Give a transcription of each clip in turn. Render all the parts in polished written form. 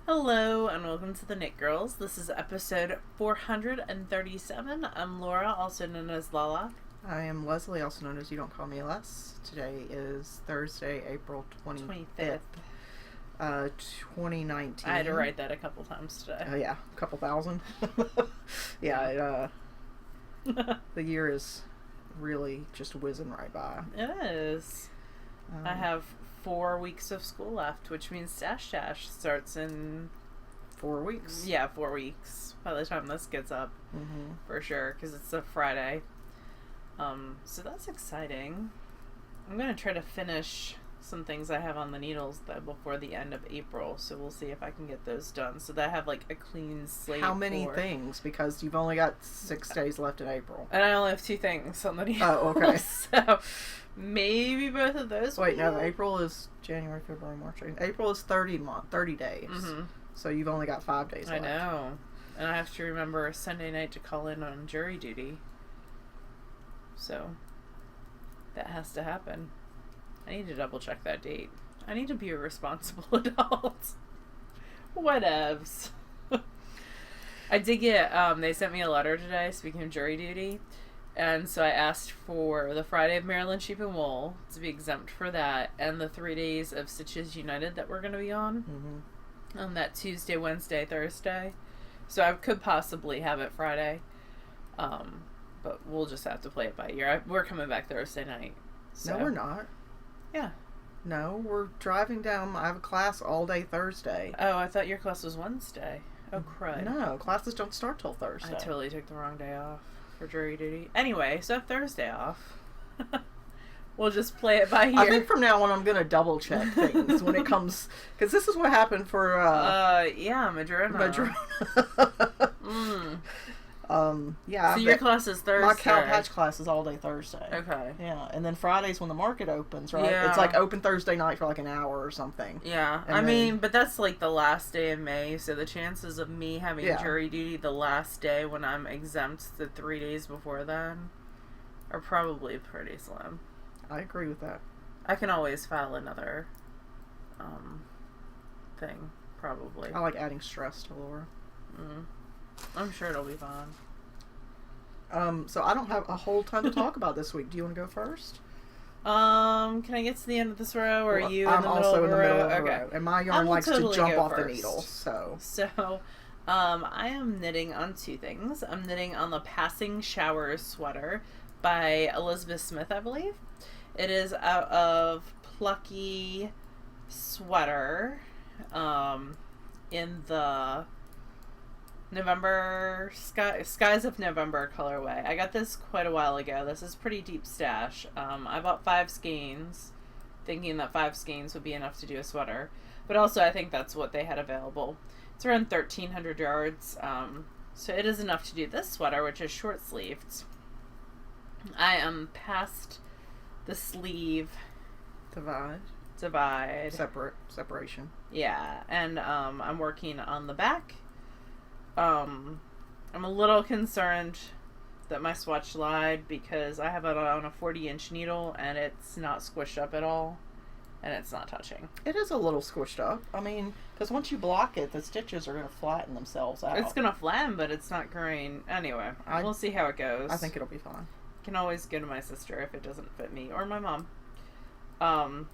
Hello and welcome to the Knit Girls. This is episode 437. I'm Laura, also known as Lala. I am Leslie, also known as You Don't Call Me Les. Today is Thursday, April 25th, 2019. I had to write that a couple times today. Yeah, a couple thousand. Yeah, the year is really just whizzing right by. It is. I have 4 weeks of school left, which means Stash Dash starts in 4 weeks. Yeah, 4 weeks by the time this gets up, for sure, because it's a Friday. So that's exciting. I'm going to try to finish some things I have on the needles though before the end of April, so we'll see if I can get those done so that I have like a clean slate. How many things? Because you've only got 6 days left in April. And I only have 2 things on the needles. Oh, okay. So maybe both of those. Wait, no, April is January, February, March. April is 30 days. So you've only got 5 days left. I know. And I have to remember Sunday night to call in on jury duty. So that has to happen. I need to double check that date. I need to be a responsible adult. Whatevs. I did get, they sent me a letter today, speaking of jury duty. And so I asked for the Friday of Maryland Sheep and Wool to be exempt for that, and the 3 days of Stitches United that we're going to be on. On that Tuesday, Wednesday, Thursday. So I could possibly have it Friday. But we'll just have to play it by ear. We're coming back Thursday night. So. No, we're not. Yeah. No, we're driving down. I have a class all day Thursday. Oh, I thought your class was Wednesday. Oh, crud. No, classes don't start till Thursday. I totally took the wrong day off for jury duty. Anyway, so I have Thursday off. We'll just play it by ear. I think from now on I'm going to double check things when it comes... Because this is what happened for... yeah, Madrona. Yeah. So your class is Thursday. My Cow Patch class is all day Thursday. Okay. Yeah, and then Friday's when the market opens, right? Yeah. It's like open Thursday night for like an hour or something. Yeah. And I mean, but that's like the last day of May, so the chances of me having jury duty the last day when I'm exempt the 3 days before then are probably pretty slim. I agree with that. I can always file another thing, probably. I like adding stress to Laura. I'm sure it'll be fun. So I don't have a whole ton to talk about this week. Do you want to go first? Can I get to the end of this row, or are you in the middle also of in the middle of the Okay. row. And my yarn likes totally to jump off first. the needle, so... I am knitting on 2 things. I'm knitting on the Passing Showers sweater by Elizabeth Smith, I believe. It is out of Plucky Sweater, in the November Skies of November colorway. I got this quite a while ago. This is pretty deep stash. I bought 5 skeins, thinking that 5 skeins would be enough to do a sweater, but also I think that's what they had available. It's around 1,300 yards, so it is enough to do this sweater, which is short sleeved. I am past the sleeve divide separation. Yeah, and I'm working on the back. I'm a little concerned that my swatch lied because I have it on a 40-inch needle and it's not squished up at all, and it's not touching. It is a little squished up. I mean, because once you block it, the stitches are going to flatten themselves out. It's going to flatten, but it's not going... Anyway, we'll see how it goes. I think it'll be fine. Can always go to my sister if it doesn't fit me, or my mom. I'm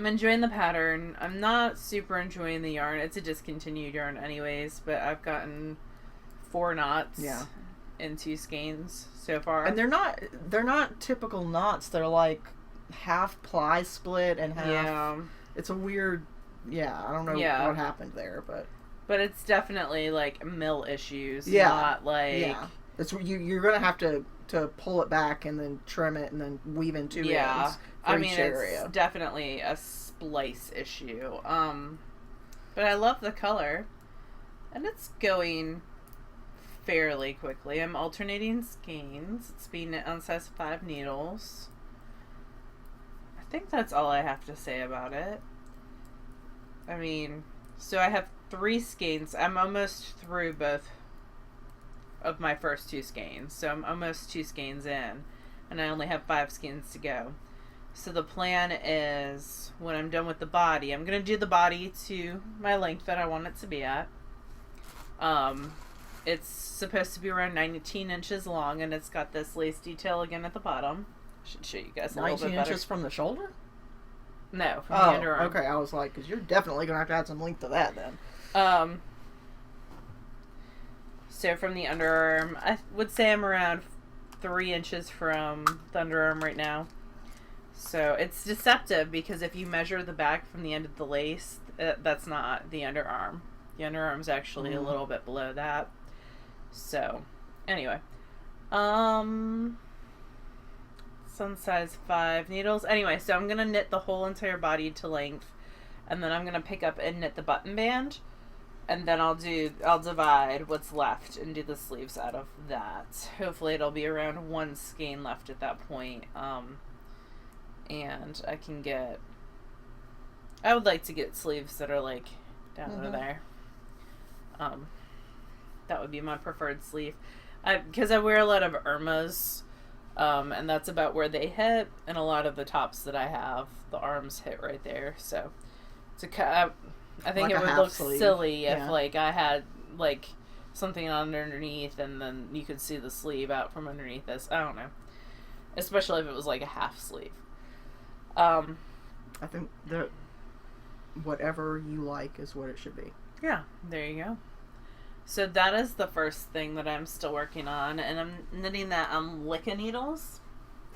enjoying the pattern. I'm not super enjoying the yarn. It's a discontinued yarn anyways, but I've gotten 4 knots in 2 skeins so far. And they're not typical knots. They're like half ply split and half... Yeah. It's a weird... Yeah, I don't know what happened there, but... But it's definitely like mill issues, not like... Yeah. It's, you're going to have to pull it back and then trim it and then weave in 2 ends for each area. It's definitely a splice issue. But I love the color. And it's going fairly quickly. I'm alternating skeins. It's being knit on size 5 needles. I think that's all I have to say about it. I mean, so I have 3 skeins. I'm almost through both of my first 2 skeins, so I'm almost 2 skeins in, and I only have 5 skeins to go. So the plan is, when I'm done with the body, I'm going to do the body to my length that I want it to be at. It's supposed to be around 19 inches long, and it's got this lace detail again at the bottom. Should show you guys a little bit better. 19 inches from the shoulder? No, from the underarm. Okay, I was like, because you're definitely going to have to add some length to that then. So from the underarm, I would say I'm around 3 inches from the underarm right now. So it's deceptive because if you measure the back from the end of the lace, that's not the underarm. The underarm's actually a little bit below that. So, anyway. Sun size 5 needles. Anyway, so I'm going to knit the whole entire body to length. And then I'm going to pick up and knit the button band. And then I'll divide what's left and do the sleeves out of that. Hopefully it'll be around 1 skein left at that point. And I would like to get sleeves that are like down under there. That would be my preferred sleeve. Because I wear a lot of Irmas, and that's about where they hit, and a lot of the tops that I have, the arms hit right there. So, I think like it would look silly if like I had like something underneath, and then you could see the sleeve out from underneath this. I don't know, especially if it was like a half sleeve. I think that whatever you like is what it should be. Yeah, there you go. So that is the first thing that I'm still working on, and I'm knitting that on Licka needles,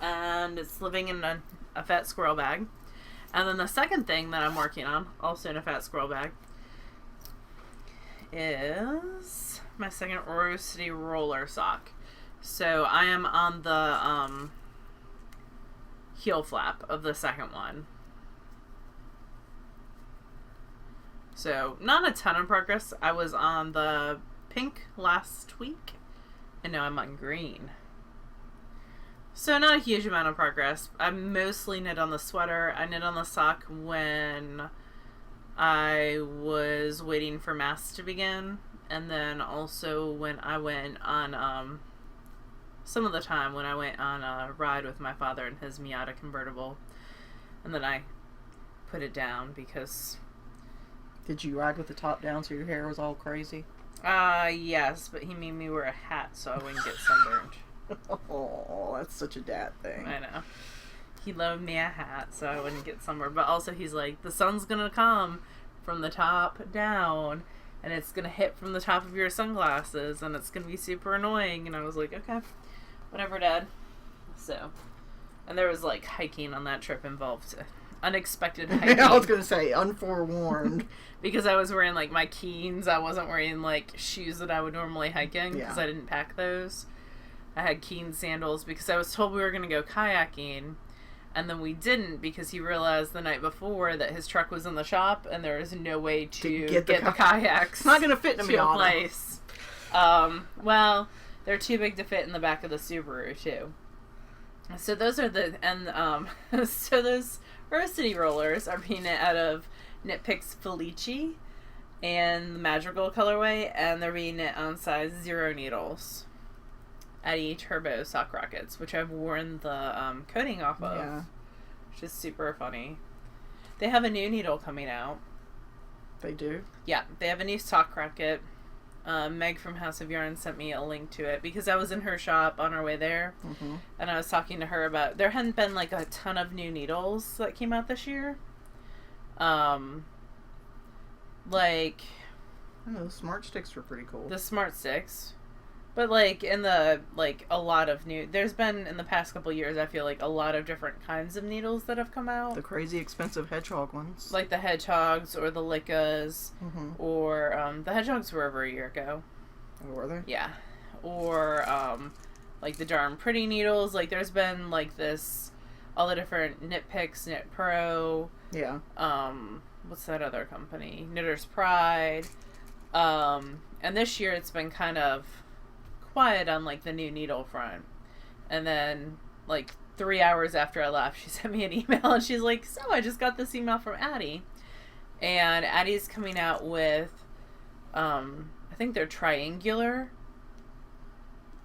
and it's living in a fat squirrel bag. And then the second thing that I'm working on, also in a fat squirrel bag, is my second Rose City roller sock. So I am on the heel flap of the second one. So, not a ton of progress. I was on the pink last week, and now I'm on green. So, not a huge amount of progress. I mostly knit on the sweater. I knit on the sock when I was waiting for Mass to begin, and then also when I went on, some of the time when I went on a ride with my father in his Miata convertible, and then I put it down because... Did you ride with the top down so your hair was all crazy? Yes, but he made me wear a hat so I wouldn't get sunburned. Oh, that's such a dad thing. I know. He loaned me a hat so I wouldn't get sunburned, but also he's like, the sun's gonna come from the top down, and it's gonna hit from the top of your sunglasses, and it's gonna be super annoying. And I was like, okay, whatever, Dad. So, and there was like hiking on that trip involved. Unexpected hiking. I was gonna say unforewarned. Because I was wearing like my Keens. I wasn't wearing like shoes that I would normally hike in because I didn't pack those. I had Keen sandals because I was told we were gonna go kayaking, and then we didn't because he realized the night before that his truck was in the shop and there was no way to get the kayaks. It's not gonna fit in a place. Well, they're too big to fit in the back of the Subaru too. So those are so those Rose City rollers are being knit out of Knit Picks Felici and the Madrigal colorway, and they're being knit on size 0 needles. Eddie Turbo Sock Rockets, which I've worn the coating off of, which is super funny. They have a new needle coming out. They do? Yeah, they have a new sock rocket. Meg from House of Yarn sent me a link to it because I was in her shop on our way there, and I was talking to her about there hadn't been like a ton of new needles that came out this year. Like, I know, the Smart Sticks were pretty cool. The Smart Sticks, but like in the a lot of new. There's been in the past couple years, I feel like a lot of different kinds of needles that have come out. The crazy expensive hedgehog ones, like the hedgehogs or the Lickas, or the hedgehogs were over a year ago. Were they? Yeah, or like the darn pretty needles. Like there's been like this, all the different Knit Picks, Knit Pro. Yeah. What's that other company? Knitter's Pride. And this year it's been kind of quiet on like the new needle front. And then like 3 hours after I left, she sent me an email and she's like, so I just got this email from Addie. And Addie's coming out with, I think they're triangular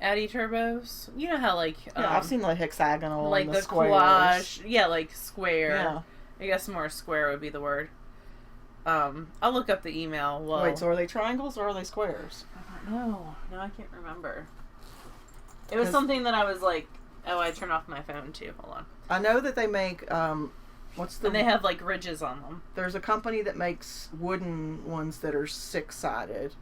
Addy turbos. You know how like I've seen the hexagonal, like and the squares. collage. Yeah, like square. Yeah. I guess more square would be the word. I'll look up the email. Well, wait, so are they triangles or are they squares? I don't know. No, I can't remember. It was something that I was like, oh, I turned off my phone too. Hold on. I know that they make and they have like ridges on them. There's a company that makes wooden ones that are 6-sided.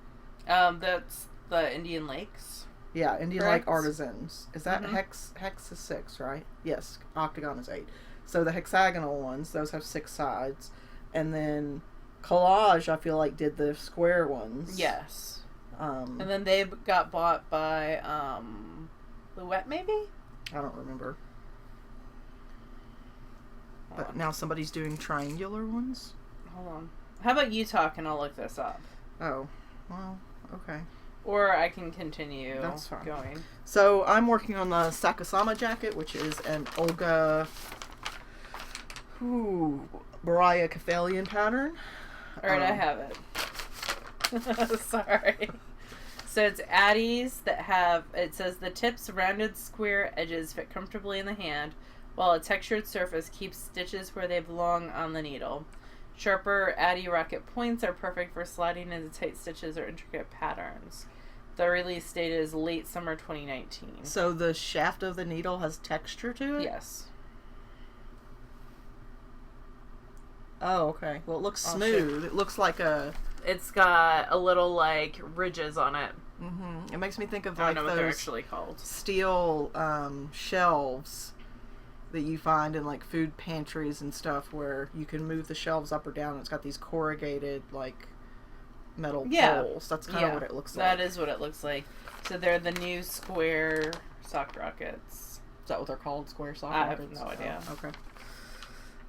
That's the Indian Lakes. Yeah, Indian Lake Artisans. Is that hex is 6, right? Yes, octagon is 8. So the hexagonal ones, those have 6 sides, and then Collage, I feel like, did the square ones. Yes. And then they got bought by Louette, maybe? I don't remember. But now somebody's doing triangular ones? Hold on. How about you talk and I'll look this up? Oh, well, okay. Or I can continue That's fine. Going. So I'm working on the Sukkah Sama jacket, which is an Olga Baraya Cathalian pattern. Alright, I have it. Sorry. So it's addies that have, it says the tips rounded square edges fit comfortably in the hand, while a textured surface keeps stitches where they belong on the needle. Sharper addy rocket points are perfect for sliding into tight stitches or intricate patterns. The release date is late summer 2019. So the shaft of the needle has texture to it? Yes. Oh, okay. Well, it looks smooth. It looks like a... It's got a little, like, ridges on it. Mm-hmm. It makes me think of, I like, don't know what those they're actually called. Steel shelves that you find in, like, food pantries and stuff where you can move the shelves up or down. And it's got these corrugated, like, metal poles. That's kind of what it looks like. That is what it looks like. So they're the new square sock rockets. Is that what they're called? Square sock rockets? I have no idea. Oh, okay.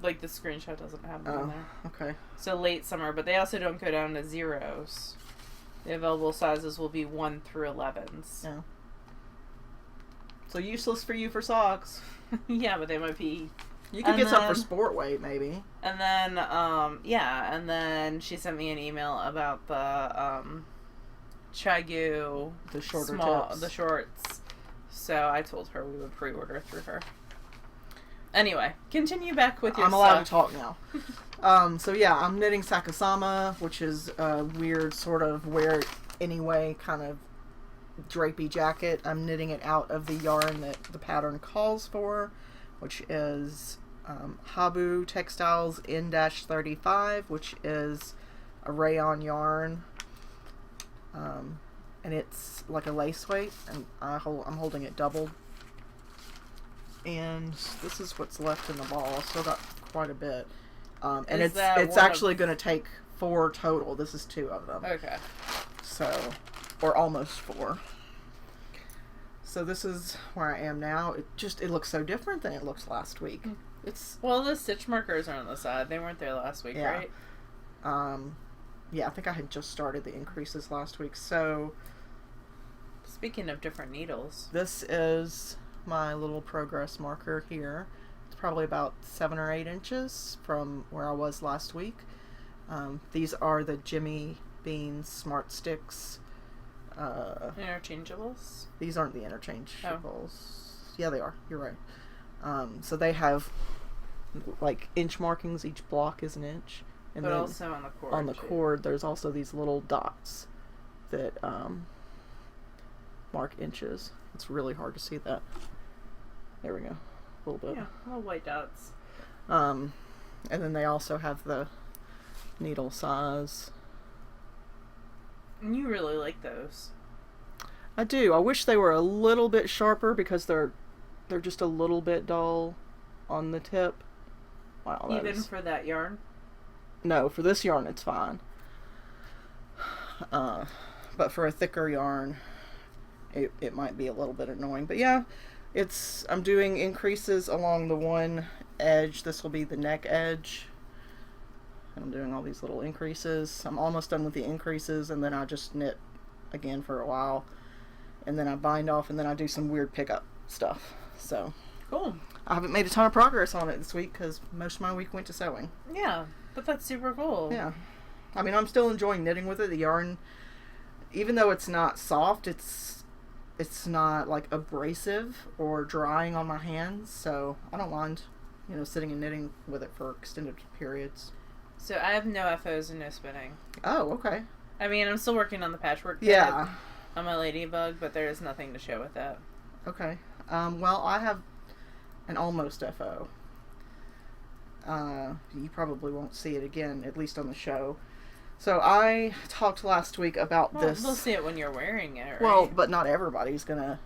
Like, the screenshot doesn't have them in there. Okay. So late summer, but they also don't go down to zeros. The available sizes will be 1 through 11s. Yeah. So useless for you for socks. Yeah, but they might be... You could get some for sport weight, maybe. And then, and then she sent me an email about the, Chagu... The shorter tips. The shorts. So I told her we would pre-order through her. Anyway, continue back with your I'm allowed to talk now. So yeah, I'm knitting Sukkah Sama, which is a weird sort of wear it anyway kind of drapey jacket. I'm knitting it out of the yarn that the pattern calls for, which is Habu Textiles N-35, which is a rayon yarn. And it's like a lace weight, and I'm holding it doubled. And this is what's left in the ball. I've still got quite a bit. And it's actually going to take 4 total. This is 2 of them. Okay. So, or almost 4. So this is where I am now. It looks so different than it looked last week. Well, the stitch markers are on the side. They weren't there last week, right? Yeah, I think I had just started the increases last week. So, speaking of different needles, this is my little progress marker here. It's probably about 7 or 8 inches from where I was last week. These are the Jimmy Beans Smart Sticks. Interchangeables? These aren't the interchangeables. Oh. Yeah, they are. You're right. So they have like inch markings. Each block is an inch. And but then also on the cord. On the cord, there's also these little dots that mark inches. It's really hard to see that. There we go. A little bit. Yeah, little white dots. And then they also have the needle size. And you really like those. I do. I wish they were a little bit sharper because they're just a little bit dull on the tip. Wow. Even for that yarn? No, for this yarn it's fine. But for a thicker yarn, it might be a little bit annoying. But yeah, I'm doing increases along the one edge. This will be the neck edge. I'm doing all these little increases. I'm almost done with the increases, and then I just knit again for a while. And then I bind off, and then I do some weird pickup stuff. So cool. I haven't made a ton of progress on it this week because most of my week went to sewing. Yeah, but that's super cool. Yeah. I mean, I'm still enjoying knitting with it. The yarn, even though it's not soft, it's it's not like abrasive or drying on my hands, so I don't mind, sitting and knitting with it for extended periods. So I have no FOs and no spinning. Oh, okay. I mean, I'm still working on the patchwork kit. Yeah. On my ladybug, but there is nothing to show with that. Okay. Well, I have an almost FO. You probably won't see it again, at least on the show. So I talked last week about this. We'll see it when you're wearing it, right? Well, but not everybody's gonna.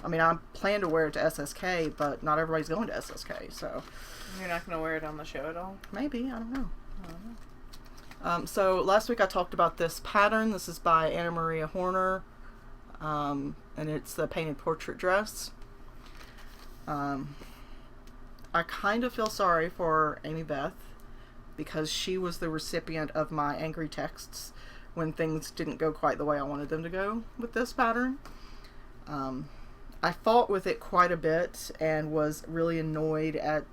I mean, I plan to wear it to SSK, but not everybody's going to SSK, so. You're not gonna wear it on the show at all? Maybe, I don't know. So last week I talked about this pattern. This is by Anna Maria Horner, and it's the painted portrait dress. I kind of feel sorry for Amy Beth, because she was the recipient of my angry texts when things didn't go quite the way I wanted them to go with this pattern. I fought with it quite a bit and was really annoyed at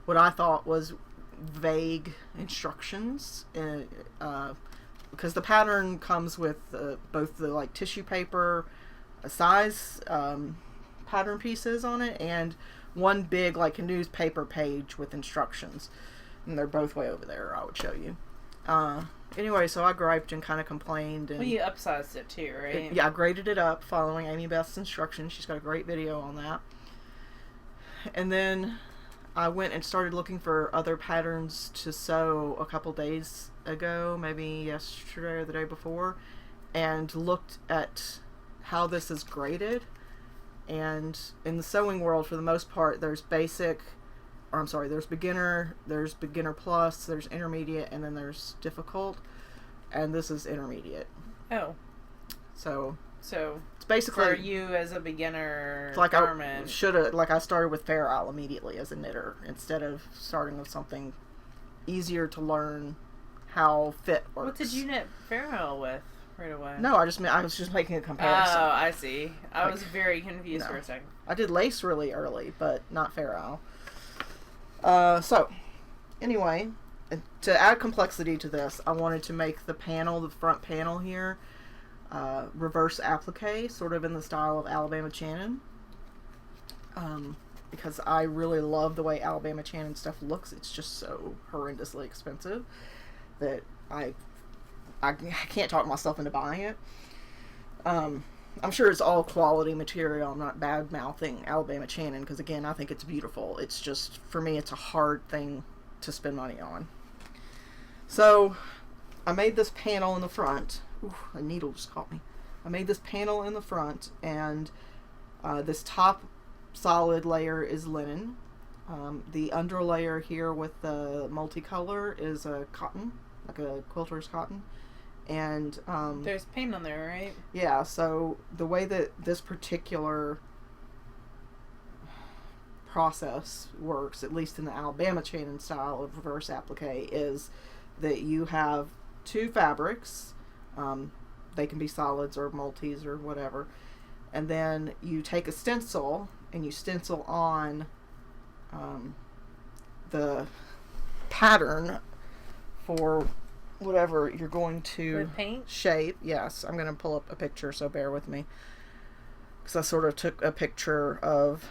what I thought was vague instructions, because the pattern comes with both the tissue paper size pattern pieces on it and one big newspaper page with instructions. And they're both way over there. I would show you. Anyway, so I griped and kind of complained. And you upsized it too, right? Yeah, I graded it up following Amy Beth's instructions. She's got a great video on that. And then I went and started looking for other patterns to sew a couple days ago, maybe yesterday or the day before, and looked at how this is graded. And in the sewing world, for the most part, there's there's beginner plus, there's intermediate, and then there's difficult. And this is intermediate. Oh. So it's basically for you as a beginner garment. I started with Fair Isle immediately as a knitter instead of starting with something easier to learn how fit works. What did you knit Fair Isle with right away? No, I was just making a comparison. Oh, I see. I was very confused for a second. I did lace really early, but not Fair Isle. So anyway, to add complexity to this, I wanted to make the front panel here, reverse applique, sort of in the style of Alabama Channon. Because I really love the way Alabama Channon stuff looks. It's just so horrendously expensive that I can't talk myself into buying it. I'm sure it's all quality material. I'm not bad-mouthing Alabama Channon because, again, I think it's beautiful. It's just, for me, it's a hard thing to spend money on. So I made this panel in the front. Ooh, a needle just caught me. I made this panel in the front, and this top solid layer is linen. The under layer here with the multicolor is a cotton, like a quilter's cotton. And there's paint on there, right? Yeah, so the way that this particular process works, at least in the Alabama Channon style of reverse applique, is that you have two fabrics. They can be solids or multis or whatever. And then you take a stencil and you stencil on the pattern for whatever you're going to shape. Yes, I'm going to pull up a picture, so bear with me. Because I sort of took a picture of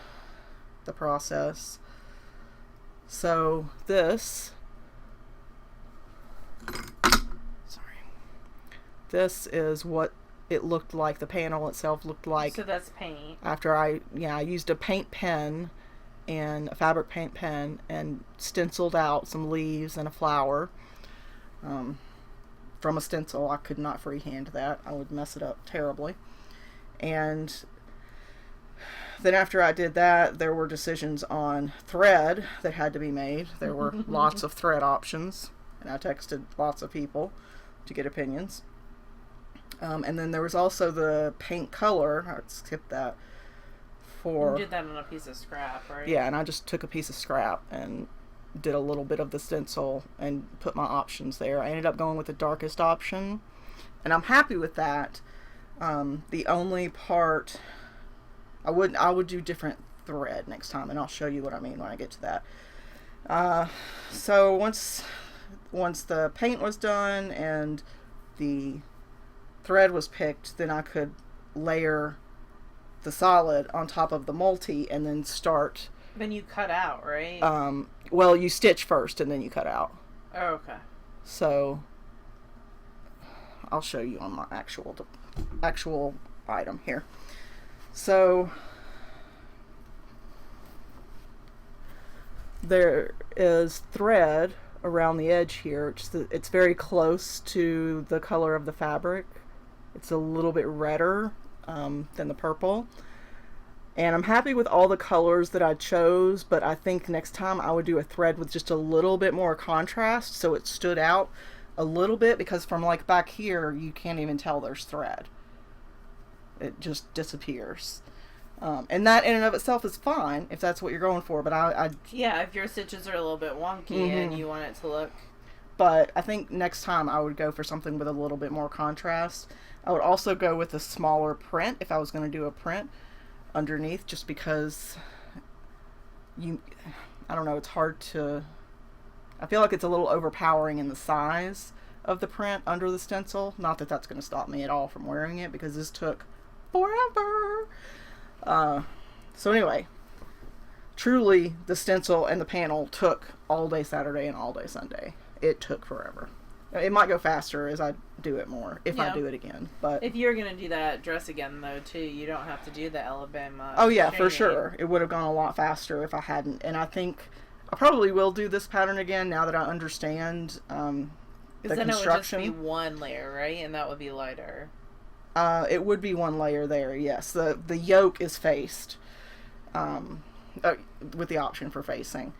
the process. So this is what it looked like, the panel itself looked like. So that's paint. After I used a paint pen and a fabric paint pen and stenciled out some leaves and a flower. From a stencil. I could not freehand that. I would mess it up terribly. And then after I did that, there were decisions on thread that had to be made. There were lots of thread options, and I texted lots of people to get opinions. And then there was also the paint color. I skipped that. You did that on a piece of scrap, right? Yeah, and I just took a piece of scrap and did a little bit of the stencil and put my options there. I ended up going with the darkest option, and I'm happy with that. The only part I would do different thread next time, and I'll show you what I mean when I get to that. So once the paint was done and the thread was picked, then I could layer the solid on top of the multi and then start. Then you cut out, right? Well, you stitch first and then you cut out. Oh, okay. So I'll show you on my actual item here. So there is thread around the edge here. It's very close to the color of the fabric. It's a little bit redder than the purple. And I'm happy with all the colors that I chose, but I think next time I would do a thread with just a little bit more contrast so it stood out a little bit, because from like back here you can't even tell there's thread. It just disappears. And that in and of itself is fine if that's what you're going for, but yeah, if your stitches are a little bit wonky and you want it to look... But I think next time I would go for something with a little bit more contrast. I would also go with a smaller print if I was going to do a print underneath, just because I don't know, it's hard to... I feel like it's a little overpowering in the size of the print under the stencil. Not that that's going to stop me at all from wearing it, because this took forever. So anyway, truly the stencil and the panel took all day Saturday and all day Sunday. It took forever. It might go faster as I do it more, if I do it again. But if you're going to do that dress again, though, too, you don't have to do the Alabama. Oh, yeah, for sure. It would have gone a lot faster if I hadn't. And I think I probably will do this pattern again now that I understand the construction. Because then it would just be one layer, right? And that would be lighter. It would be one layer there, yes. The yoke is faced, with the option for facing.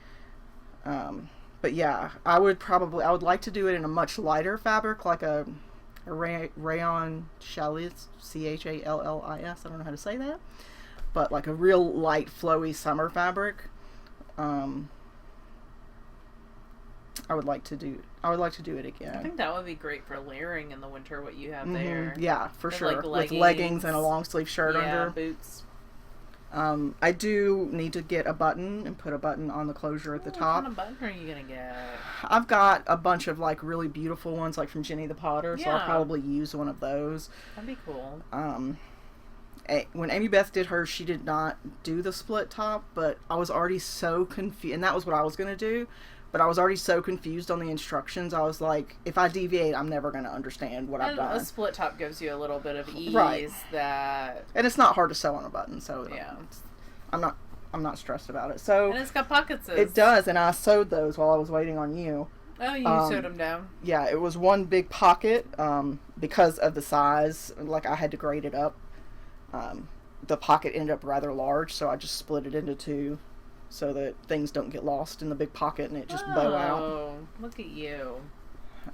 But yeah, I would like to do it in a much lighter fabric, like a rayon challis, Challis. I don't know how to say that, but like a real light, flowy summer fabric. I would like to do it again. I think that would be great for layering in the winter, what you have there. Yeah, for sure. Like with leggings and a long sleeve shirt under. Yeah, boots. I do need to get a button and put a button on the closure at the top. What kind of button are you going to get? I've got a bunch of like really beautiful ones, like from Jenny the Potter, so I'll Yeah. probably use one of those. That'd be cool. When Amy Beth did hers, she did not do the split top, but I was already so confused, and that was what I was going to do, but I was already so confused on the instructions. I was like, if I deviate, I'm never going to understand what I've done. A split top gives you a little bit of ease, Right. that... And it's not hard to sew on a button, so Yeah. I'm not stressed about it. So And it's got pockets. it does, and I sewed those while I was waiting on you. Oh, you sewed them down. Yeah, it was one big pocket, because of the size. Like, I had to grade it up. The pocket ended up rather large, so I just split it into two so that things don't get lost in the big pocket and it just bow out. Oh, look at you.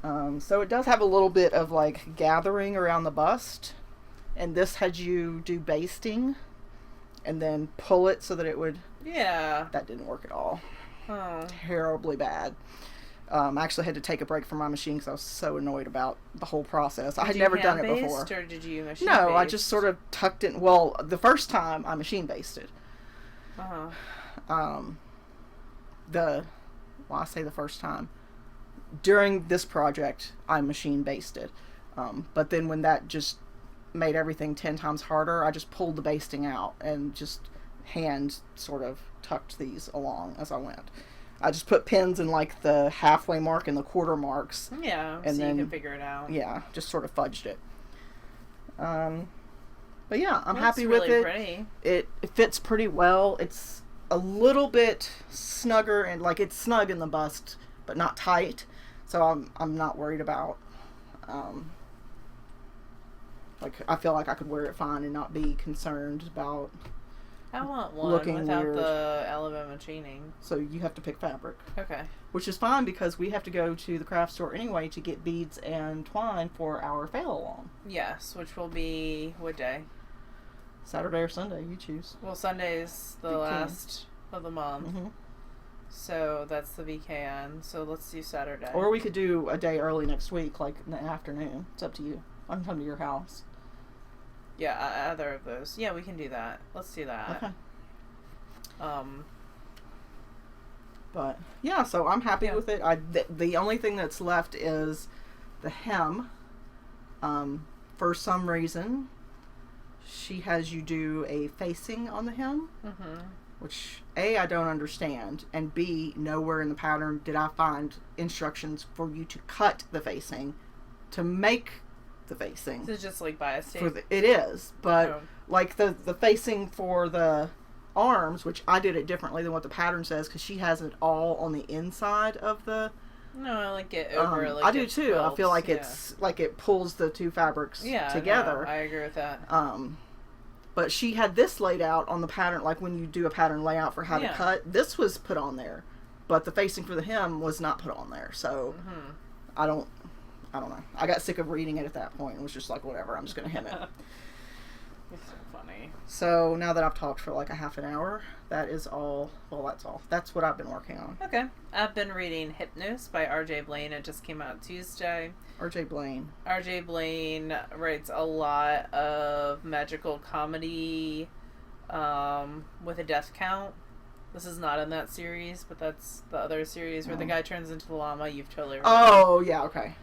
So it does have a little bit of like gathering around the bust, and this had you do basting and then pull it so that it would... Yeah. That didn't work at all. Oh. Terribly bad. I actually had to take a break from my machine because I was so annoyed about the whole process. I had never done it before. Or did you machine No, baste? I just sort of tucked it. Well, the first time I machine basted. Uh-huh. I say the first time. During this project, I machine basted. But then when that just made everything 10 times harder, I just pulled the basting out and just hand sort of tucked these along as I went. I just put pins in like the halfway mark and the quarter marks. Yeah, and so then, you can figure it out. Yeah, just sort of fudged it. But yeah, I'm Well, happy with really it. Pretty. It fits pretty well. It's a little bit snugger, and like it's snug in the bust, but not tight. So I'm not worried about. Like, I feel like I could wear it fine and not be concerned about. I want one looking without weird. the Alabama chaining. So you have to pick fabric. Okay. Which is fine because we have to go to the craft store anyway to get beads and twine for our fail along. Yes, which will be what day? Saturday or Sunday, you choose. Well, Sunday's the last of the month. Mm-hmm. So that's the VKN. So let's do Saturday. Or we could do a day early next week, like in the afternoon. It's up to you. I can come to your house. Yeah, either of those. Yeah, we can do that. Let's do that. Okay. But yeah, so I'm happy with it. The only thing that's left is the hem. For some reason, she has you do a facing on the hem, Mm-hmm. which A, I don't understand, and B, nowhere in the pattern did I find instructions for you to cut the facing to make the facing. This is just like bias tape. It is, but Oh. like the facing for the arms, which I did it differently than what the pattern says, because she has it all on the inside of the. No, I like it over. Like I do it too. quilts, I feel like yeah. it's like it pulls the two fabrics together. No, I agree with that. But she had this laid out on the pattern, like when you do a pattern layout for how to cut. This was put on there, but the facing for the hem was not put on there. So I don't know. I got sick of reading it at that point and was just like, whatever. I'm just gonna hem it. It's so funny. So now that I've talked for like a half an hour, that is all. Well, that's all. That's what I've been working on. Okay. I've been reading Hypnos by R.J. Blaine. It just came out Tuesday. R.J. Blaine. R.J. Blaine writes a lot of magical comedy with a death count. This is not in that series, but that's the other series where the guy turns into the llama. You've totally read Oh, yeah, okay.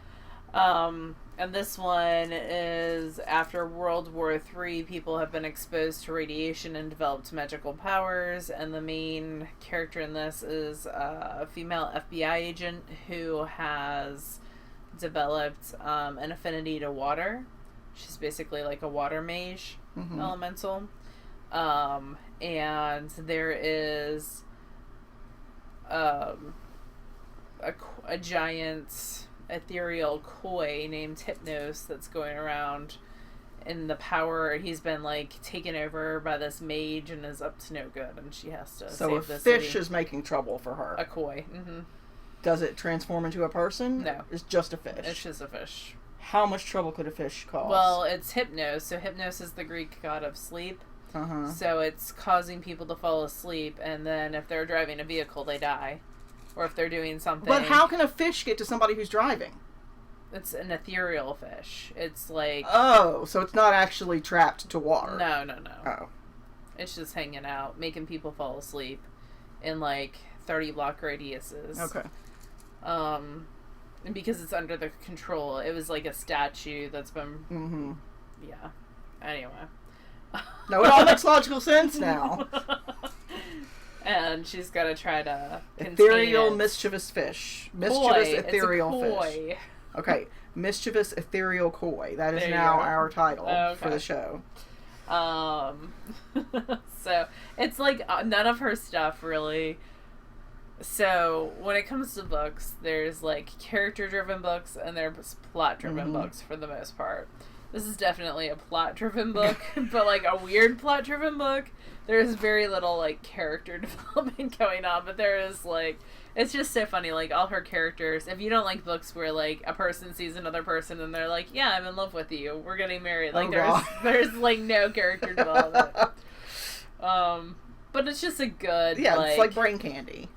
And this one is after World War III, people have been exposed to radiation and developed magical powers, and the main character in this is a female FBI agent who has developed an affinity to water. She's basically like a water mage elemental. And there is a giant ethereal koi named Hypnos that's going around in the power. He's been like taken over by this mage and is up to no good, and she has to save the fish city. is making trouble for her. A koi. Mm-hmm. Does it transform into a person? No. It's just a fish. It's just a fish. How much trouble could a fish cause? Well, it's Hypnos. So Hypnos is the Greek god of sleep. So it's causing people to fall asleep, and then if they're driving a vehicle, they die. Or if they're doing something. But how can a fish get to somebody who's driving? It's an ethereal fish. It's like... Oh, so it's not actually trapped to water. No. Oh. It's just hanging out, making people fall asleep in like 30 block radiuses. Okay. And because it's under the control, it was like a statue that's been... Yeah. Anyway. No, it all makes logical sense now. And she's got to try to Ethereal mischievous fish. Mischievous ethereal it's a koi. fish. Okay. Mischievous ethereal koi. That is There you now go. our title Okay. for the show. So it's like none of her stuff really. So when it comes to books, there's like character-driven books and there's plot-driven books for the most part. This is definitely a plot-driven book, but like a weird plot-driven book. There's very little like character development going on, but there is like, it's just so funny. Like all her characters, if you don't like books where like a person sees another person and they're like, yeah, I'm in love with you, we're getting married. Like there's like no character development. But it's just a good, it's like brain candy.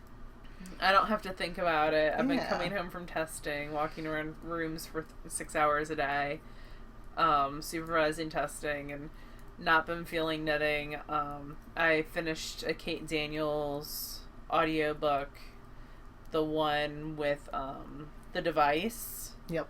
I don't have to think about it. I've been coming home from testing, walking around rooms for 6 hours a day, supervising testing, and not been feeling knitting. I finished a Kate Daniels audiobook, the one with the device. Yep.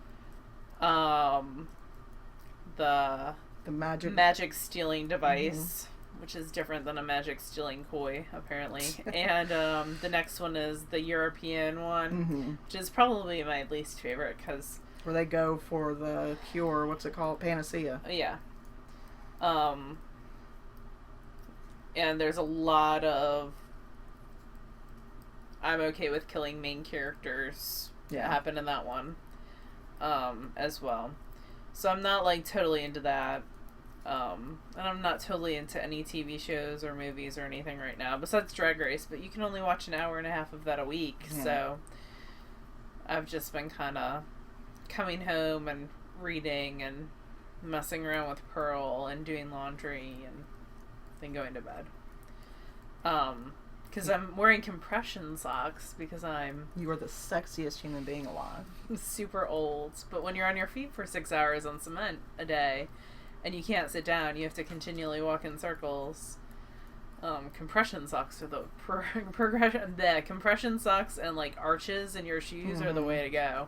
The magic stealing device. Which is different than a magic stealing koi, apparently. And the next one is the European one, which is probably my least favorite because... Where they go for the cure, what's it called? Panacea. Yeah. And there's a lot of... I'm okay with killing main characters that happen in that one as well. So I'm not like totally into that. And I'm not totally into any TV shows or movies or anything right now, besides Drag Race, but you can only watch an hour and a half of that a week, so I've just been kind of coming home and reading and messing around with Pearl and doing laundry and then going to bed. Because I'm wearing compression socks because You are the sexiest human being alive. super old, but when you're on your feet for 6 hours on cement a day, and you can't sit down, you have to continually walk in circles. Compression socks are the progression. The compression socks and like arches in your shoes are the way to go.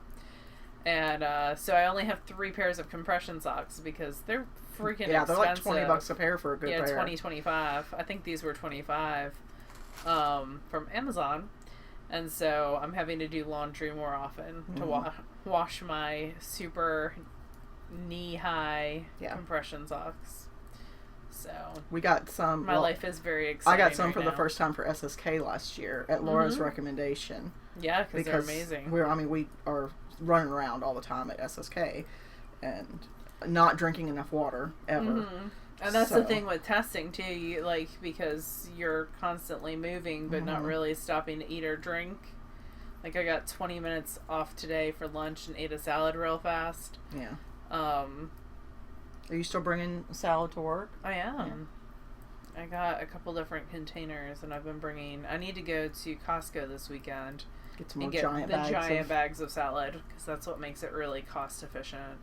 And so I only have 3 pairs of compression socks because they're freaking Yeah, expensive. they're like $20 a pair for a good pair. Yeah, 20, 25. I think these were 25 from Amazon. And so I'm having to do laundry more often to wash my super knee-high compression socks. So we got some. My life is very exciting. I got some for the first time for SSK last year at Laura's recommendation. Yeah, because they're amazing. We are running around all the time at SSK and not drinking enough water ever. And that's the thing with testing too. You because you're constantly moving but not really stopping to eat or drink. Like I got 20 minutes off today for lunch and ate a salad real fast. Yeah. Are you still bringing salad to work? I am. Yeah. I got a couple different containers, and I've been bringing. I need to go to Costco this weekend. Get some more giant bags of salad because that's what makes it really cost efficient.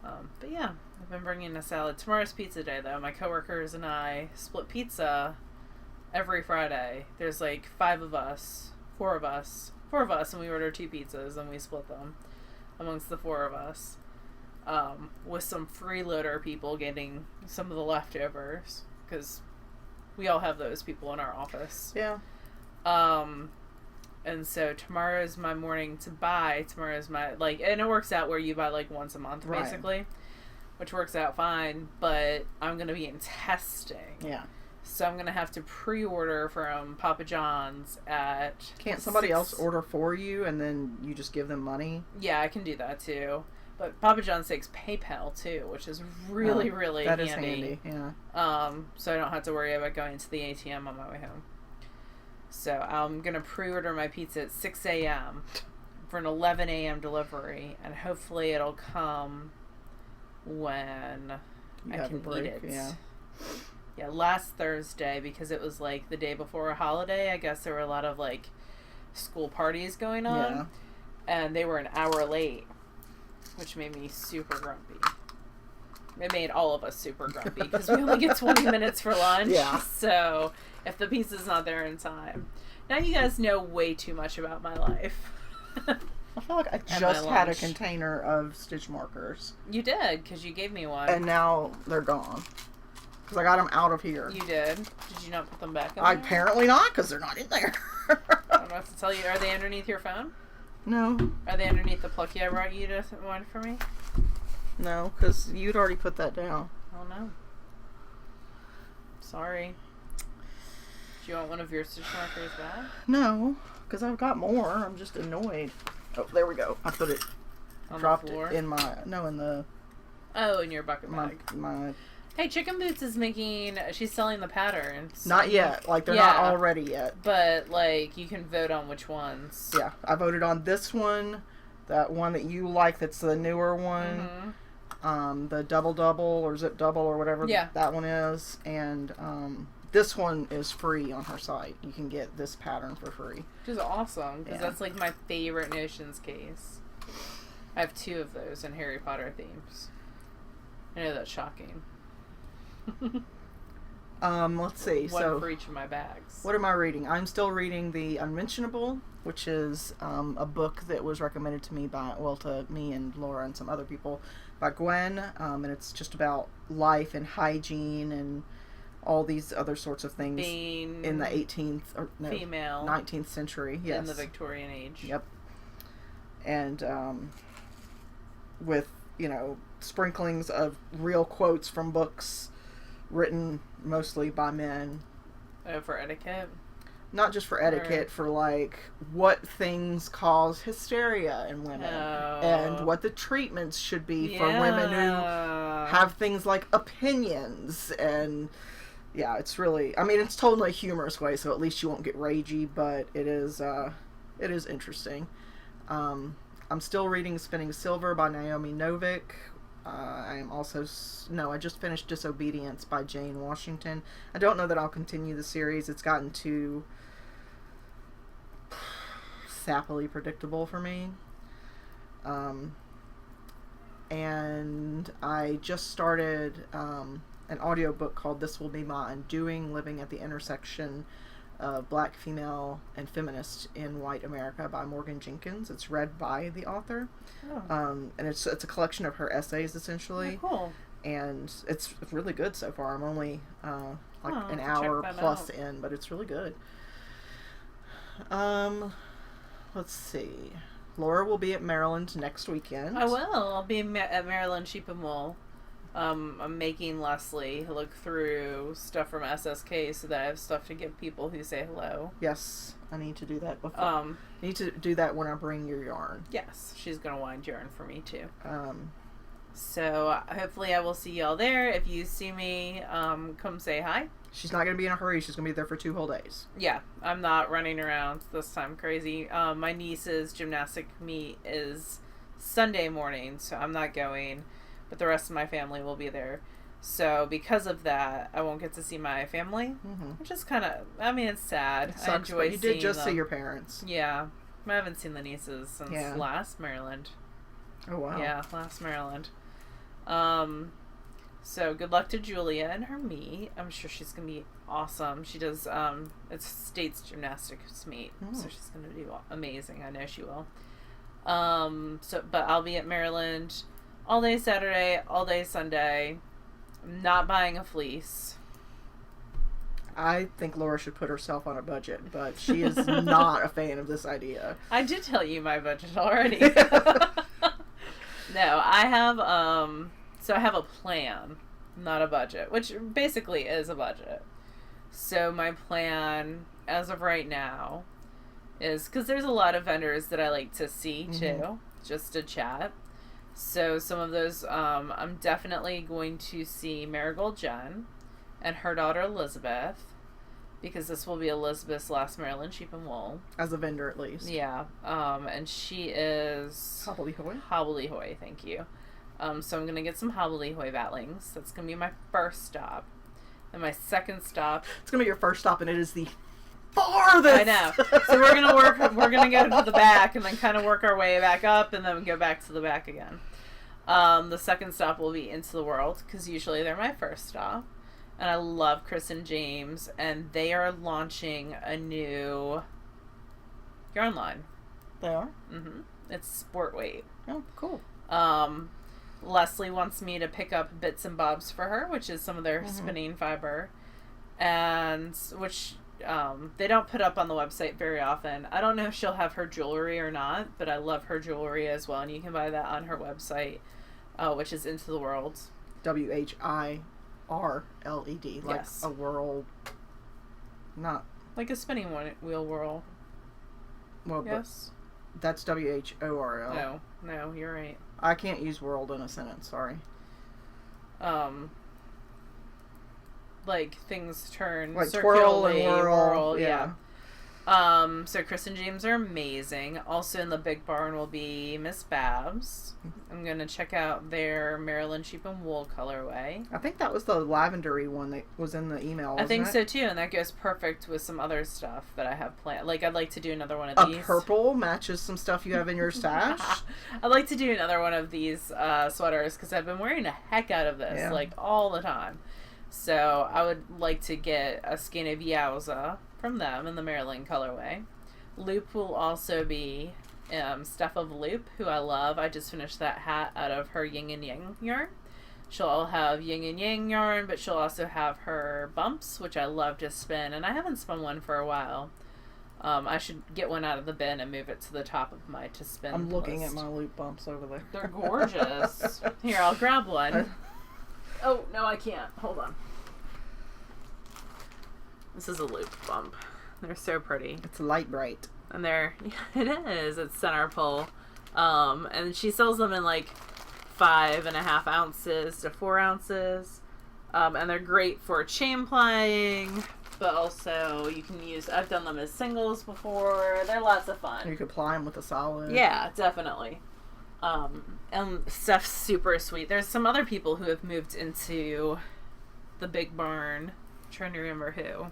But yeah, I've been bringing a salad. Tomorrow's pizza day, though. My coworkers and I split pizza every Friday. There's like 4 of us, and we order 2 pizzas and we split them amongst the 4 of us. With some freeloader people getting some of the leftovers because we all have those people in our office. Yeah. And so tomorrow's my morning to buy. Tomorrow's my and it works out where you buy once a month basically, which works out fine. But I'm gonna be in testing. Yeah. So I'm gonna have to pre-order from Papa John's at. Can't somebody else order for you and then you just give them money? Yeah, I can do that too. But Papa John's takes PayPal too, which is really, really handy. That is handy, yeah. So I don't have to worry about going to the ATM on my way home. So I'm going to pre-order my pizza at 6 a.m. for an 11 a.m. delivery, and hopefully it'll come when I can eat it. Yeah, last Thursday, because it was the day before a holiday, I guess there were a lot of school parties going on, and they were an hour late. Which made me super grumpy. It made all of us super grumpy because we only get 20 minutes for lunch. Yeah. So if the pizza's not there in time. Now you guys know way too much about my life. I feel like I just had a container of stitch markers. You did, because you gave me one. And now they're gone. Because I got them out of here. You did? Did you not put them back in there? Apparently not, because they're not in there. I don't know what to tell you. Are they underneath your phone? No. Are they underneath the plucky I brought you to one for me? No, because you'd already put that down. Oh, no. Sorry. Do you want one of your stitch markers back? No, because I've got more. I'm just annoyed. Oh, there we go. I put it... dropped the floor? It in my... No, in the... Oh, in your bucket bag. My Hey, Chicken Boots is she's selling the patterns. Not yet. They're not all ready yet. But, you can vote on which ones. Yeah. I voted on this one, that one that you like that's the newer one, the double, or zip double, or whatever that one is, and this one is free on her site. You can get this pattern for free. Which is awesome, because that's, my favorite Notions case. I have 2 of those in Harry Potter themes. I know that's shocking. Let's see. One for each of my bags. What am I reading? I'm still reading The Unmentionable, which is a book that was recommended to me to me and Laura and some other people by Gwen, and it's just about life and hygiene and all these other sorts of things in the 19th century. Yes. In the Victorian age. Yep. And with sprinklings of real quotes from books written mostly by men. Oh, for etiquette? Not just for etiquette, for what things cause hysteria in women and what the treatments should be for women who have things like opinions. And it's really, it's told in a humorous way, so at least you won't get ragey, but it is interesting. I'm still reading Spinning Silver by Naomi Novik. I just finished Disobedience by Jane Washington. I don't know that I'll continue the series. It's gotten too sappily predictable for me. And I just started an audiobook called This Will Be My Undoing, Living at the Intersection Black Female and Feminist in White America by Morgan Jenkins. It's read by the author. Oh. And it's a collection of her essays, essentially. Oh, cool. And it's really good so far. I'm only an hour plus in, but it's really good. Let's see. Laura will be at Maryland next weekend. I will. I'll be at Maryland Sheep and Wool. I'm making Leslie look through stuff from SSK so that I have stuff to give people who say hello. Yes, I need to do that before. I need to do that when I bring your yarn. Yes, she's going to wind yarn for me too. So hopefully I will see y'all there. If you see me, come say hi. She's not going to be in a hurry. She's going to be there for 2 whole days. Yeah, I'm not running around this time crazy. My niece's gymnastic meet is Sunday morning, so I'm not going. But the rest of my family will be there. So because of that, I won't get to see my family, which is kind of, I mean, it's sad. It sucks, I enjoy but you did just them. see your parents. Yeah. I haven't seen the nieces since last Maryland. Oh, wow. Yeah, last Maryland. So good luck to Julia and her meet. I'm sure she's going to be awesome. She does, it's State's Gymnastics meet, so she's going to do amazing. I know she will. But I'll be at Maryland all day Saturday, all day Sunday. I'm not buying a fleece. I think Laura should put herself on a budget, but she is not a fan of this idea. I did tell you my budget already. No, I have, so I have a plan, not a budget, which basically is a budget. So my plan, as of right now, is, because there's a lot of vendors that I like to see, too, just to chat. So some of those, I'm definitely going to see Marigold Jen and her daughter Elizabeth, because this will be Elizabeth's last Maryland Sheep and Wool. As a vendor, at least. Yeah. And she is... Hobbledehoy? Hobbledehoy, thank you. So I'm going to get some Hobbledehoy Vatlings. That's going to be my first stop. And my second stop... It's going to be your first stop, and it is the farthest! I know. So we're going to go to the back, and then kind of work our way back up, and then go back to the back again. The second stop will be Into the World, because usually they're my first stop. And I love Chris and James, and they are launching a new yarn line. They are? Mm-hmm. It's sport weight. Oh, cool. Leslie wants me to pick up bits and bobs for her, which is some of their spinning fiber, and which they don't put up on the website very often. I don't know if she'll have her jewelry or not, but I love her jewelry as well, and you can buy that on her website, which is Into the World. WHIRLED, like a whirl, not like a spinning wheel whirl. Well, yes, but that's WHORL. No, you're right. I can't use world in a sentence. Sorry. Like things turn like twirl and whirl. Yeah. So Chris and James are amazing. Also in the big barn will be Miss Babs. I'm going to check out their Maryland Sheep and Wool colorway. I think that was the lavendery one that was in the email, wasn't I think it? so too, and that goes perfect with some other stuff that I have planned. Like, I'd like to do another one of these. A purple matches some stuff you have in your stash. I'd like to do another one of these sweaters, because I've been wearing a heck out of this, like, all the time. So I would like to get a skein of Yowza from them in the Maryland colorway. Loop will also be Steph of Loop, who I love. I just finished that hat out of her Yin and Yang yarn. She'll have Yin and Yang yarn, but she'll also have her bumps, which I love to spin, and I haven't spun one for a while. I should get one out of the bin and move it to the top of my to spin I'm looking list. at my loop bumps over there. They're gorgeous. Here, I'll grab one. Oh, no, I can't. Hold on. This is a loop bump. They're so pretty. It's light bright. And it is. It's center pull. And she sells them in like 5.5 ounces to 4 ounces. And they're great for chain plying, but also you can use, I've done them as singles before. They're lots of fun. You could ply them with a solid. Yeah, definitely. And Steph's super sweet. There's some other people who have moved into the big barn. I'm trying to remember who.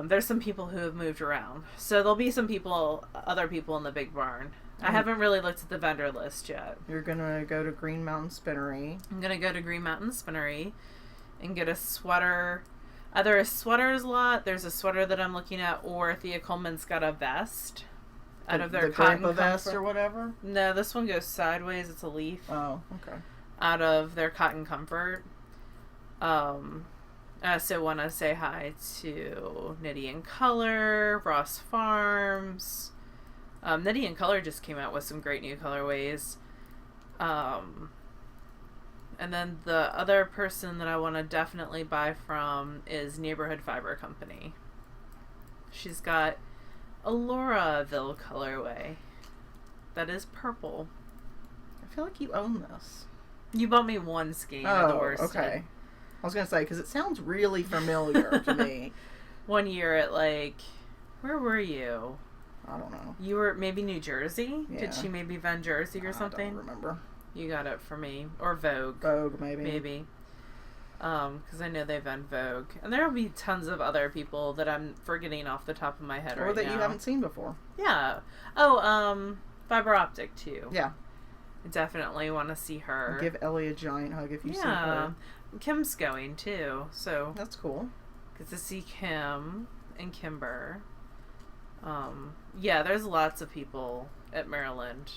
There's some people who have moved around. So there'll be some people, other people in the big barn. I haven't really looked at the vendor list yet. You're going to go to Green Mountain Spinnery. I'm going to go to Green Mountain Spinnery and get a sweater. Either a sweater's lot, there's a sweater that I'm looking at, or Thea Coleman's got a vest out of their the cotton grandpa vest comfort. or whatever? No, this one goes sideways. It's a leaf. Oh, okay. Out of their cotton comfort. I also want to say hi to Knitty and Color, Ross Farms. Knitty and Color just came out with some great new colorways. And then the other person that I want to definitely buy from is Neighborhood Fiber Company. She's got a Lauraville colorway that is purple. I feel like you own this. You bought me one skein of the worst. Okay. I was going to say, because it sounds really familiar to me. One year at, like, where were you? I don't know. You were maybe New Jersey? Yeah. Did she maybe Van Jersey or something? I don't remember. You got it for me. Or Vogue. Vogue, maybe. Maybe. Because I know they've done Vogue. And there'll be tons of other people that I'm forgetting off the top of my head right now. Or that you haven't seen before. Yeah. Oh, Fiber Optic, too. Yeah. I definitely want to see her. Give Ellie a giant hug if you see her. Kim's going, too. So that's cool. Get to see Kim and Kimber. Yeah, there's lots of people at Maryland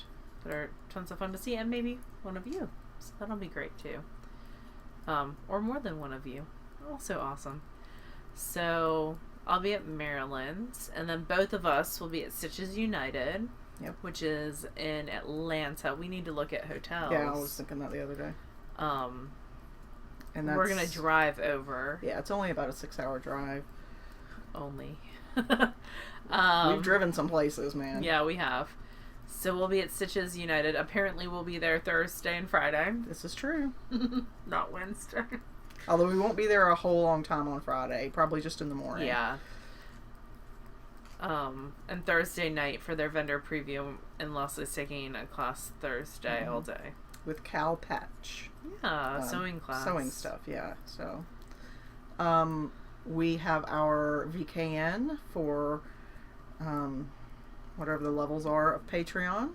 that are tons of fun to see, and maybe one of you. So that'll be great too. Or more than one of you. Also awesome. So I'll be at Maryland's, and then both of us will be at Stitches United, which is in Atlanta. We need to look at hotels. Yeah, I was thinking that the other day. And we're gonna drive over. Yeah, it's only about a 6-hour drive. Only. We've driven some places, man. Yeah, we have. So we'll be at Stitches United. Apparently we'll be there Thursday and Friday. This is true. Not Wednesday. Although we won't be there a whole long time on Friday. Probably just in the morning. Yeah. And Thursday night for their vendor preview, and Leslie's taking a class Thursday all day. With Cal Patch. Yeah, sewing class. Sewing stuff, yeah. So, we have our VKN for whatever the levels are of Patreon.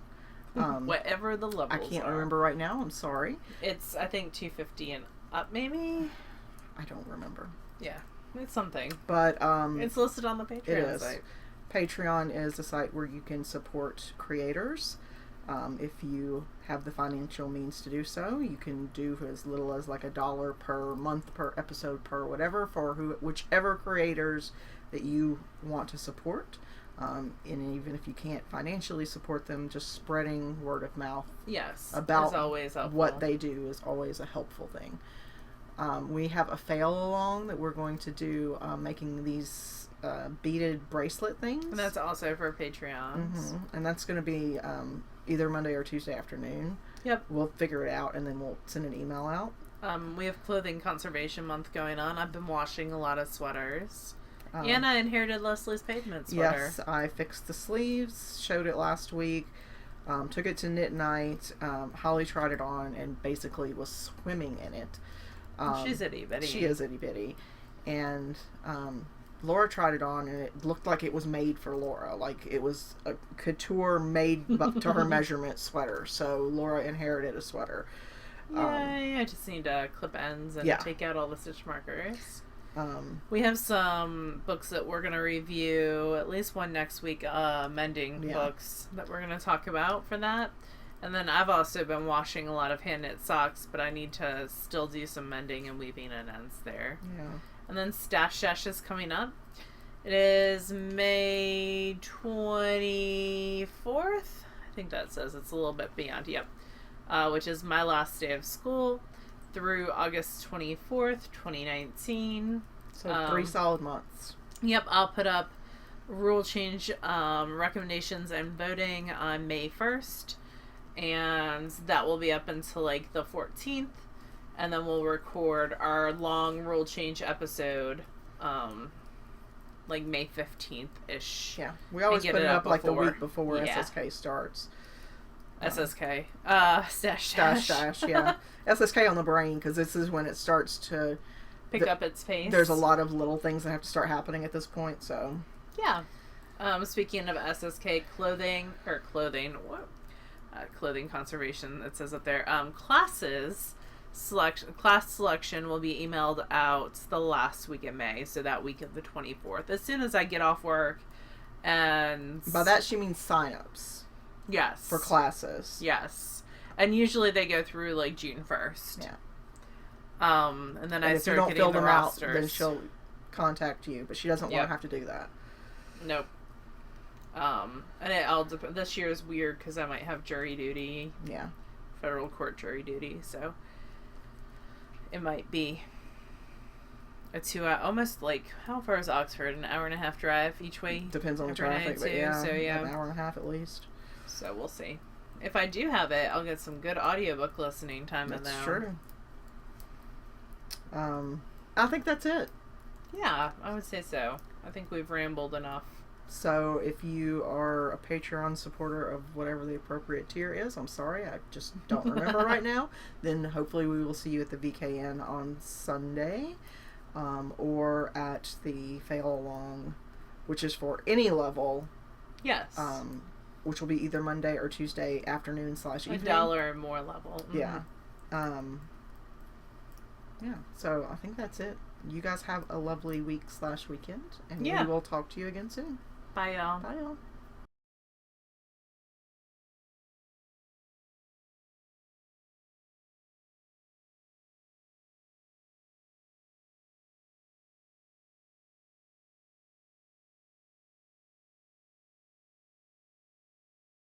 Whatever the levels I can't are. remember right now. I'm sorry. It's, I think, $250 and up, maybe? I don't remember. Yeah, it's something. But it's listed on the Patreon site. Patreon is a site where you can support creators. If you have the financial means to do so, you can do as little as like $1 per month, per episode, per whatever, for whichever creators that you want to support. And even if you can't financially support them, just spreading word of mouth about always what they do is always a helpful thing. We have a fail along that we're going to do, making these beaded bracelet things. And that's also for Patreons. And that's going to be either Monday or Tuesday afternoon. Yep. We'll figure it out, and then we'll send an email out. We have Clothing Conservation Month going on. I've been washing a lot of sweaters. And I inherited Leslie's pavement sweater. Yes, I fixed the sleeves, showed it last week, took it to knit night. Holly tried it on and basically was swimming in it. She's itty bitty. She is itty bitty. And Laura tried it on, and it looked like it was made for Laura. Like it was a couture made to her measurement sweater. So Laura inherited a sweater. Yay, I just need to clip ends and take out all the stitch markers. We have some books that we're going to review, at least one next week, Mending books that we're going to talk about for that. And then I've also been washing a lot of hand knit socks, but I need to still do some mending and weaving and ends there. Yeah. And then Stash Dash is coming up. It is May 24th. I think that says it's a little bit beyond. Yep. Which is my last day of school through August 24th, 2019. So 3 solid months. Yep. I'll put up rule change recommendations and voting on May 1st. And that will be up until like the 14th. And then we'll record our long rule change episode, like May 15th-ish. Yeah. We always put it up like the week before SSK starts. SSK. Stash Dash, yeah. SSK on the brain, because this is when it starts to pick up its pace. There's a lot of little things that have to start happening at this point, so. Yeah. Speaking of SSK clothing conservation, it says up there, classes class selection will be emailed out the last week in May, so that week of the 24th. As soon as I get off work, and by that she means sign-ups. Yes. For classes. Yes. And usually they go through like June 1st. Yeah. And then I start getting the rosters. If you don't fill them out, then she'll contact you, but she doesn't want to have to do that. Nope. And it all this year is weird because I might have jury duty. Yeah. Federal court jury duty, so it might be a 2 hour, almost like, how far is Oxford? An hour and a half drive each way? Depends on the traffic, but yeah, so yeah, an hour and a half at least. So we'll see. If I do have it, I'll get some good audiobook listening time in there. That's true. I think that's it. Yeah, I would say so. I think we've rambled enough. So if you are a Patreon supporter of whatever the appropriate tier is, I'm sorry, I just don't remember right now, then hopefully we will see you at the VKN on Sunday, or at the Fail Along, which is for any level. Yes. Which will be either Monday or Tuesday afternoon / evening. $1 or more level. Mm-hmm. Yeah. Yeah, so I think that's it. You guys have a lovely week / weekend, and we will talk to you again soon. Bye, y'all. Bye, y'all.